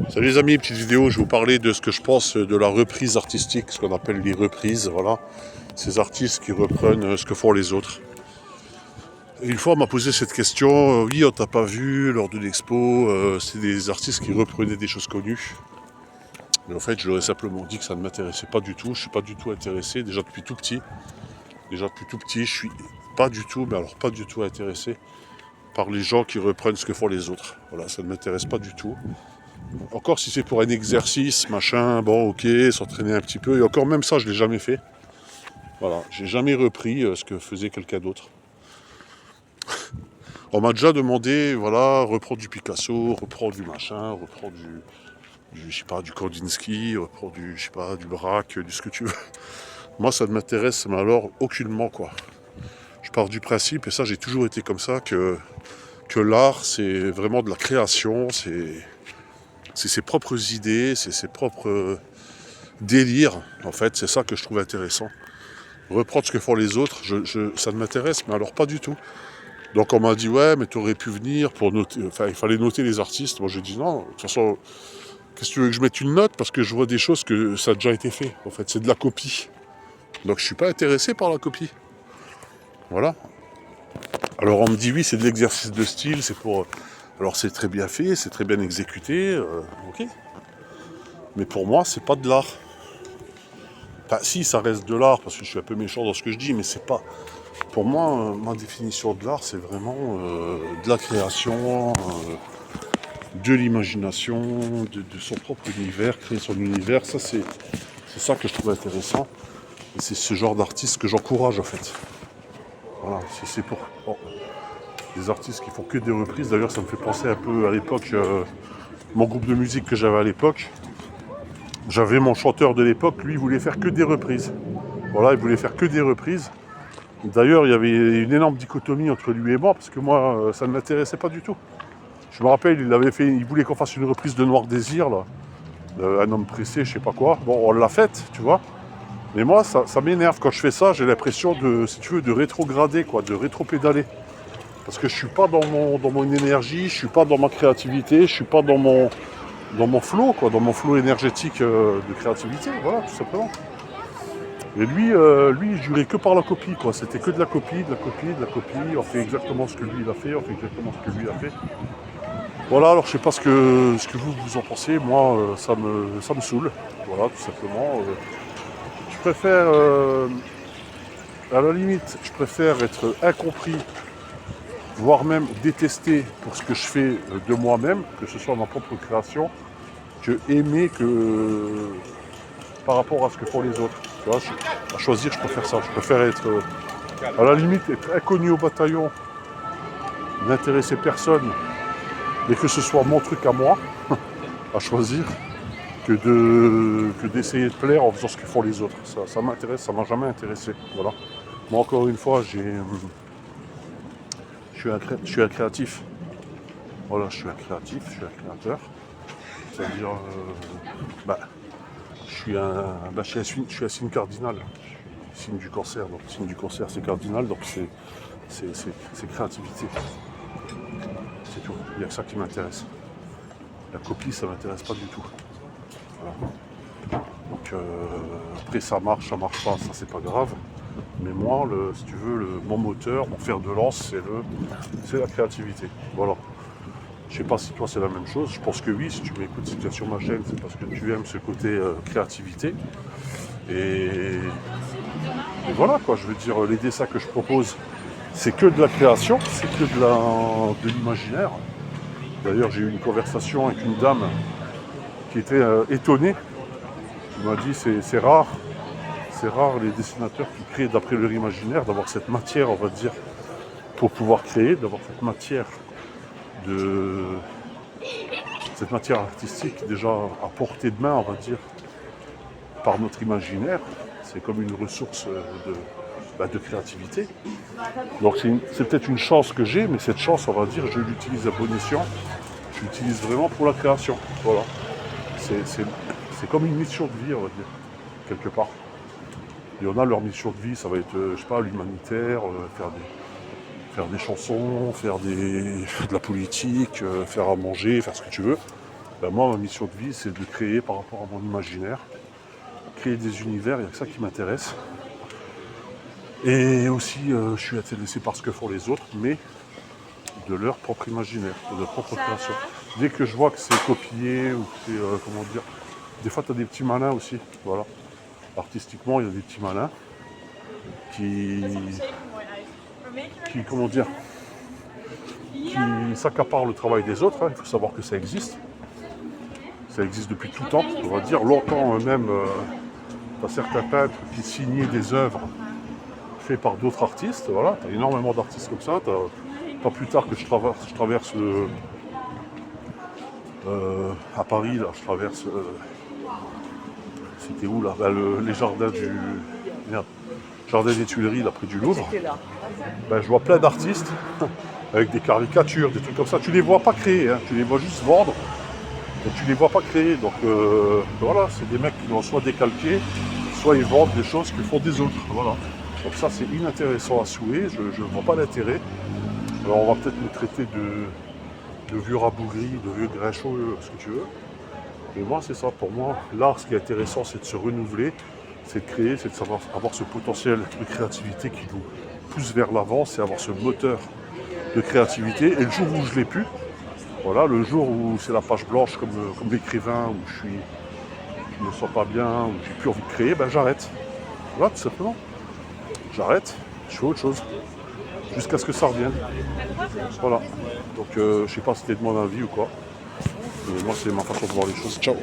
Salut les amis, petite vidéo, je vais vous parler de ce que je pense de la reprise artistique, ce qu'on appelle les reprises, voilà. Ces artistes qui reprennent ce que font les autres. Et une fois on m'a posé cette question, oui on t'a pas vu lors de l'expo, c'est des artistes qui reprenaient des choses connues. Mais en fait je leur ai simplement dit que ça ne m'intéressait pas du tout, je suis pas du tout intéressé, déjà depuis tout petit. Déjà depuis tout petit, je suis pas du tout, mais alors pas du tout intéressé par les gens qui reprennent ce que font les autres. Voilà, ça ne m'intéresse pas du tout. Encore si c'est pour un exercice, machin, bon ok, s'entraîner un petit peu. Et encore même ça, je ne l'ai jamais fait. Voilà, j'ai jamais repris ce que faisait quelqu'un d'autre. On m'a déjà demandé, voilà, reprends du Picasso, reprends du machin, reprends je sais pas, du Kandinsky, reprends du, je sais pas, du Braque, du ce que tu veux. Moi, ça ne m'intéresse, mais alors aucunement, quoi. Je pars du principe, et ça, j'ai toujours été comme ça, que l'art, c'est vraiment de la création, c'est ses propres idées, c'est ses propres délires, en fait, c'est ça que je trouve intéressant. Reprendre ce que font les autres, ça ne m'intéresse, mais alors pas du tout. Donc on m'a dit, ouais, mais tu aurais pu venir pour noter, enfin, il fallait noter les artistes. Moi j'ai dit non, de toute façon, qu'est-ce que tu veux que je mette une note? Parce que je vois des choses que ça a déjà été fait, en fait, c'est de la copie. Donc je suis pas intéressé par la copie. Voilà. Alors on me dit, oui, c'est de l'exercice de style, c'est pour... Alors c'est très bien fait, c'est très bien exécuté, ok. Mais pour moi, c'est pas de l'art. Enfin, si, ça reste de l'art, parce que je suis un peu méchant dans ce que je dis, mais c'est pas... Pour moi, ma définition de l'art, c'est vraiment de la création, de l'imagination, de son propre univers, créer son univers. Ça, c'est ça que je trouve intéressant. Et c'est ce genre d'artiste que j'encourage, en fait. Voilà, c'est pour... Bon, des artistes qui font que des reprises. D'ailleurs, ça me fait penser un peu à l'époque, mon groupe de musique que j'avais à l'époque. J'avais mon chanteur de l'époque, lui, il voulait faire que des reprises. Voilà, il voulait faire que des reprises. D'ailleurs, il y avait une énorme dichotomie entre lui et moi, parce que moi, ça ne m'intéressait pas du tout. Je me rappelle, il voulait qu'on fasse une reprise de Noir Désir, là, un homme pressé, je sais pas quoi. Bon, on l'a faite, tu vois. Mais moi, ça m'énerve. Quand je fais ça, j'ai l'impression de, si tu veux, de rétrograder, quoi, de rétro-pédaler. Parce que je suis pas dans mon énergie, je suis pas dans ma créativité, je suis pas dans mon flow, quoi, dans mon flow énergétique de créativité, voilà, tout simplement. Et lui, il jurait que par la copie, quoi. C'était que de la copie, de la copie, de la copie. On fait exactement ce que lui il a fait, on fait exactement ce que lui a fait. Voilà, alors je sais pas ce que vous en pensez. Moi, ça me saoule. Voilà, tout simplement. Je préfère, à la limite, je préfère être incompris, voire même détesté pour ce que je fais de moi-même, que ce soit ma propre création, que aimer que par rapport à ce que font les autres. Tu vois, à choisir, je préfère ça. Je préfère être, à la limite, être inconnu au bataillon, n'intéresser personne, mais que ce soit mon truc à moi, à choisir, que d'essayer de plaire en faisant ce que font les autres. Ça m'intéresse, ça m'a jamais intéressé. Voilà. Moi, encore une fois, je suis un créatif. Voilà, je suis un créatif, je suis un créateur. C'est-à-dire, bah, je suis un signe cardinal. Je suis signe du cancer. Donc, signe du cancer, c'est cardinal. Donc, c'est créativité. C'est tout. Il y a que ça qui m'intéresse. La copie, ça m'intéresse pas du tout. Voilà. Donc après ça marche pas, ça c'est pas grave. Mais moi, si tu veux, mon moteur, mon fer de lance, c'est la créativité. Voilà. Je sais pas si toi c'est la même chose. Je pense que oui. Si tu m'écoutes, si tu es sur ma chaîne, c'est parce que tu aimes ce côté créativité. Et voilà quoi. Je veux dire, les dessins que je propose, c'est que de la création, c'est que de l'imaginaire. D'ailleurs, j'ai eu une conversation avec une dame qui était étonnée. Elle m'a dit c'est rare les dessinateurs qui créent d'après leur imaginaire, d'avoir cette matière, on va dire, pour pouvoir créer, d'avoir cette matière artistique déjà à portée de main, on va dire, par notre imaginaire. C'est comme une ressource de créativité. Donc c'est peut-être une chance que j'ai, mais cette chance, on va dire, je l'utilise à bon escient. Je l'utilise vraiment pour la création. Voilà. C'est comme une mission de vie, on va dire, quelque part. Il y en a, leur mission de vie, ça va être, je sais pas, l'humanitaire, faire des chansons, faire de la politique, faire à manger, faire ce que tu veux. Ben, moi, ma mission de vie, c'est de créer par rapport à mon imaginaire, créer des univers, il n'y a que ça qui m'intéresse. Et aussi, je suis intéressé par ce que font les autres, mais de leur propre imaginaire, de leur propre création. Dès que je vois que c'est copié ou que c'est, comment dire, des fois tu as des petits malins aussi, voilà. Artistiquement, il y a des petits malins qui comment dire, qui s'accaparent le travail des autres, hein. Il faut savoir que ça existe. Ça existe depuis tout temps, on va dire longtemps même. Tu as certains peintres qui signaient des œuvres faites par d'autres artistes, voilà. Tu as énormément d'artistes comme ça. Pas plus tard que je traverse à Paris, là, je traverse. C'était où là, les jardins jardin des Tuileries, là près du Louvre. Ben, je vois plein d'artistes avec des caricatures, des trucs comme ça. Tu les vois pas créer, hein, tu les vois juste vendre. Et tu les vois pas créer. Donc voilà, c'est des mecs qui l'ont soit décalqué, soit ils vendent des choses que font des autres. Voilà. Donc ça c'est inintéressant à souhait, je ne vois pas l'intérêt. Alors on va peut-être nous traiter de vieux rabougris, de vieux grinchos, ce que tu veux. Mais moi c'est ça, pour moi, l'art ce qui est intéressant c'est de se renouveler, c'est de créer, c'est de savoir avoir ce potentiel de créativité qui nous pousse vers l'avant, c'est avoir ce moteur de créativité. Et le jour où je l'ai pu, voilà, le jour où c'est la page blanche comme l'écrivain, où je me sens pas bien, où j'ai plus envie de créer, ben j'arrête. Voilà, tout simplement. J'arrête, je fais autre chose. Jusqu'à ce que ça revienne. Voilà. Donc je sais pas si c'était de mon avis ou quoi. Mais moi c'est ma façon de voir les choses. Ciao.